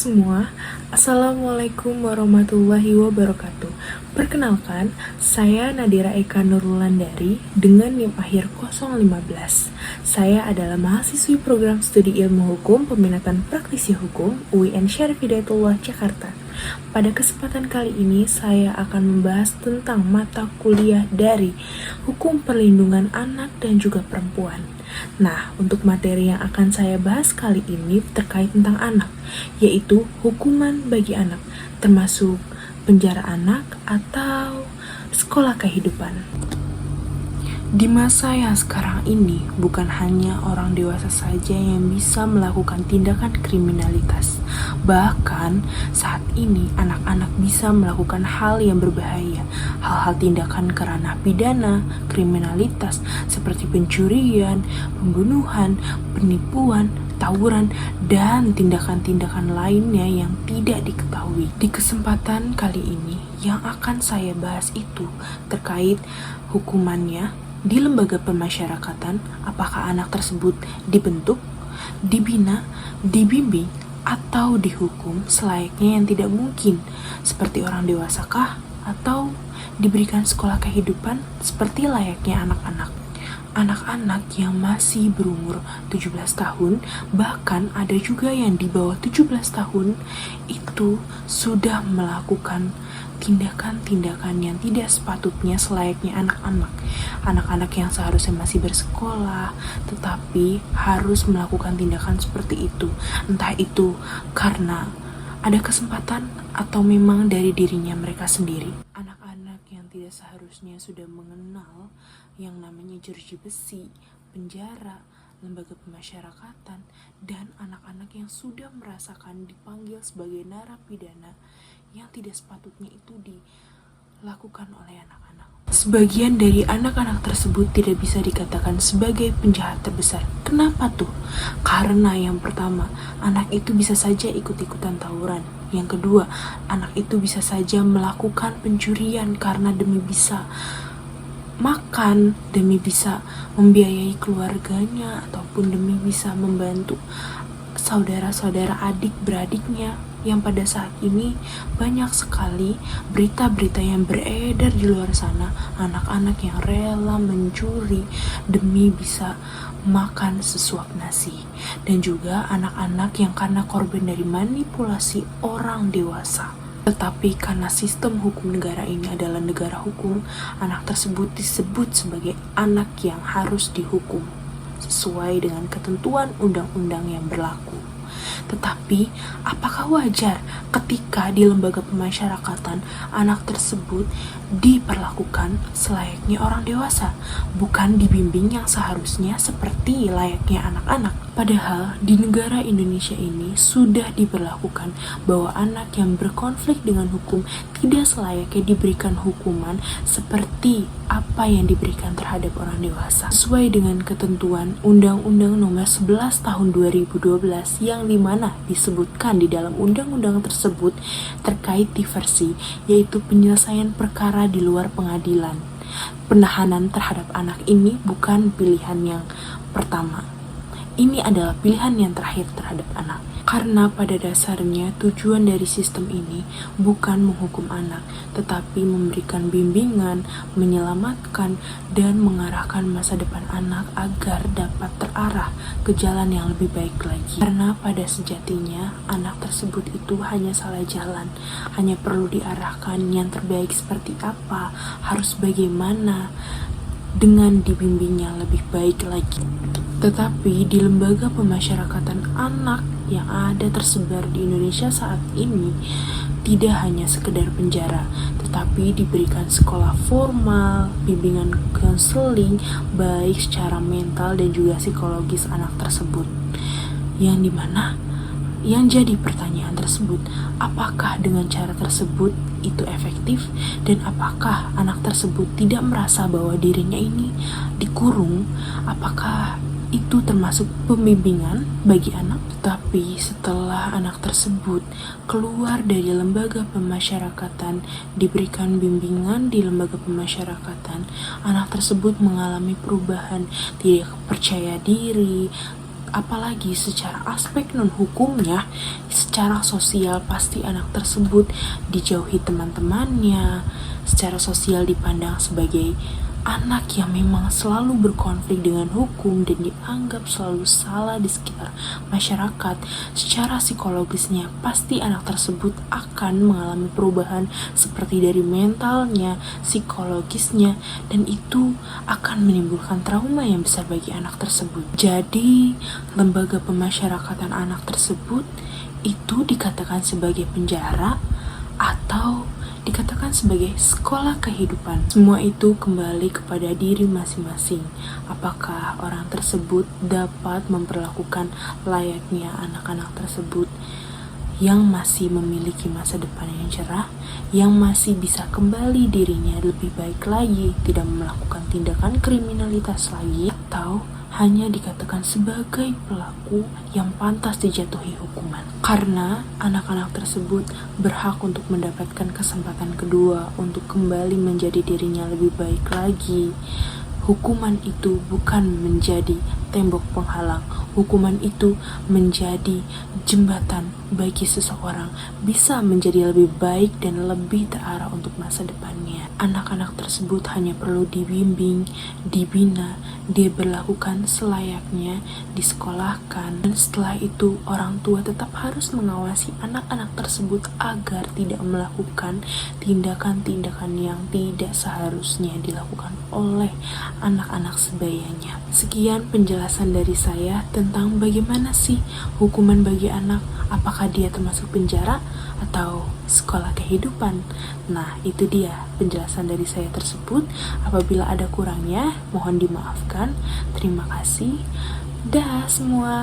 semua, Assalamualaikum warahmatullahi wabarakatuh. Perkenalkan, saya Nadira Eka Nurlandari dengan NIM akhir 015. Saya adalah mahasiswi program studi ilmu hukum peminatan praktisi hukum UIN Syarif Hidayatullah Jakarta. Pada kesempatan kali ini saya akan membahas tentang mata kuliah dari Hukum Perlindungan Anak dan juga Perempuan. Nah, untuk materi yang akan saya bahas kali ini terkait tentang anak, yaitu hukuman bagi anak, termasuk penjara anak atau sekolah kehidupan. Di masa yang sekarang ini, bukan hanya orang dewasa saja yang bisa melakukan tindakan kriminalitas. Bahkan saat ini anak-anak bisa melakukan hal yang berbahaya, hal-hal tindakan ke ranah pidana, kriminalitas seperti pencurian, pembunuhan, penipuan, tawuran, dan tindakan-tindakan lainnya yang tidak diketahui. Di kesempatan kali ini, yang akan saya bahas itu terkait hukumannya di lembaga pemasyarakatan. Apakah anak tersebut dibentuk, dibina, dibimbing, atau dihukum selayaknya yang tidak mungkin seperti orang dewasakah, atau diberikan sekolah kehidupan seperti layaknya anak-anak. Anak-anak yang masih berumur 17 tahun, bahkan ada juga yang di bawah 17 tahun, itu sudah melakukan tindakan-tindakan yang tidak sepatutnya selayaknya anak-anak. Anak-anak yang seharusnya masih bersekolah, tetapi harus melakukan tindakan seperti itu. Entah itu karena ada kesempatan atau memang dari dirinya mereka sendiri. Anak-anak yang tidak seharusnya sudah mengenal yang namanya jeruji besi, penjara, lembaga pemasyarakatan, dan anak-anak yang sudah merasakan dipanggil sebagai narapidana yang tidak sepatutnya itu dilakukan oleh anak-anak. Sebagian dari anak-anak tersebut tidak bisa dikatakan sebagai penjahat terbesar. Kenapa tuh? Karena yang pertama, anak itu bisa saja ikut-ikutan tawuran. Yang kedua, anak itu bisa saja melakukan pencurian karena demi bisa makan, demi bisa membiayai keluarganya, ataupun demi bisa membantu saudara-saudara adik-beradiknya, yang pada saat ini banyak sekali berita-berita yang beredar di luar sana, anak-anak yang rela mencuri demi bisa makan sesuap nasi, dan juga anak-anak yang karena korban dari manipulasi orang dewasa. Tetapi karena sistem hukum negara ini adalah negara hukum, anak tersebut disebut sebagai anak yang harus dihukum sesuai dengan ketentuan undang-undang yang berlaku. Tetapi, apakah wajar ketika di lembaga pemasyarakatan anak tersebut diperlakukan selayaknya orang dewasa, bukan dibimbing yang seharusnya seperti layaknya anak-anak? Padahal di negara Indonesia ini sudah diberlakukan bahwa anak yang berkonflik dengan hukum tidak selayaknya diberikan hukuman seperti apa yang diberikan terhadap orang dewasa, sesuai dengan ketentuan Undang-Undang Nomor 11 Tahun 2012 yang dimana disebutkan di dalam undang-undang tersebut terkait diversi, yaitu penyelesaian perkara di luar pengadilan. Penahanan terhadap anak ini bukan pilihan yang pertama. Ini adalah pilihan yang terakhir terhadap anak. Karena pada dasarnya tujuan dari sistem ini bukan menghukum anak, tetapi memberikan bimbingan, menyelamatkan, dan mengarahkan masa depan anak agar dapat terarah ke jalan yang lebih baik lagi. Karena pada sejatinya anak tersebut itu hanya salah jalan, hanya perlu diarahkan yang terbaik seperti apa, harus bagaimana, dengan dibimbing yang lebih baik lagi. Tetapi di lembaga pemasyarakatan anak yang ada tersebar di Indonesia saat ini tidak hanya sekedar penjara, tetapi diberikan sekolah formal, bimbingan konseling baik secara mental dan juga psikologis anak tersebut. Yang dimana yang jadi pertanyaan tersebut, apakah dengan cara tersebut itu efektif, dan apakah anak tersebut tidak merasa bahwa dirinya ini dikurung? Apakah itu termasuk pembimbingan bagi anak? Tapi setelah anak tersebut keluar dari lembaga pemasyarakatan, diberikan bimbingan di lembaga pemasyarakatan, anak tersebut mengalami perubahan, tidak percaya diri, apalagi secara aspek non-hukumnya, secara sosial pasti anak tersebut dijauhi teman-temannya, secara sosial dipandang sebagai anak yang memang selalu berkonflik dengan hukum dan dianggap selalu salah di sekitar masyarakat. Secara psikologisnya pasti anak tersebut akan mengalami perubahan seperti dari mentalnya, psikologisnya, dan itu akan menimbulkan trauma yang besar bagi anak tersebut. Jadi, lembaga pemasyarakatan anak tersebut itu dikatakan sebagai penjara atau dikatakan sebagai sekolah kehidupan. Semua itu kembali kepada diri masing-masing. Apakah orang tersebut dapat memperlakukan layaknya anak-anak tersebut yang masih memiliki masa depan yang cerah, yang masih bisa kembali dirinya lebih baik lagi, tidak melakukan tindakan kriminalitas lagi, atau hanya dikatakan sebagai pelaku yang pantas dijatuhi hukuman. Karena anak-anak tersebut berhak untuk mendapatkan kesempatan kedua untuk kembali menjadi dirinya lebih baik lagi. Hukuman itu bukan menjadi tembok penghalang. Hukuman itu menjadi jembatan bagi seseorang bisa menjadi lebih baik dan lebih terarah untuk masa depannya. Anak-anak tersebut hanya perlu dibimbing, dibina, diberlakukan selayaknya, disekolahkan, dan setelah itu orang tua tetap harus mengawasi anak-anak tersebut agar tidak melakukan tindakan-tindakan yang tidak seharusnya dilakukan oleh anak-anak sebayanya. Sekian penjelasan dari saya tentang bagaimana sih hukuman bagi anak, apakah dia termasuk penjara atau sekolah kehidupan. Nah, itu dia penjelasan dari saya tersebut. Apabila ada kurangnya, mohon dimaafkan. Terima kasih. Dah semua.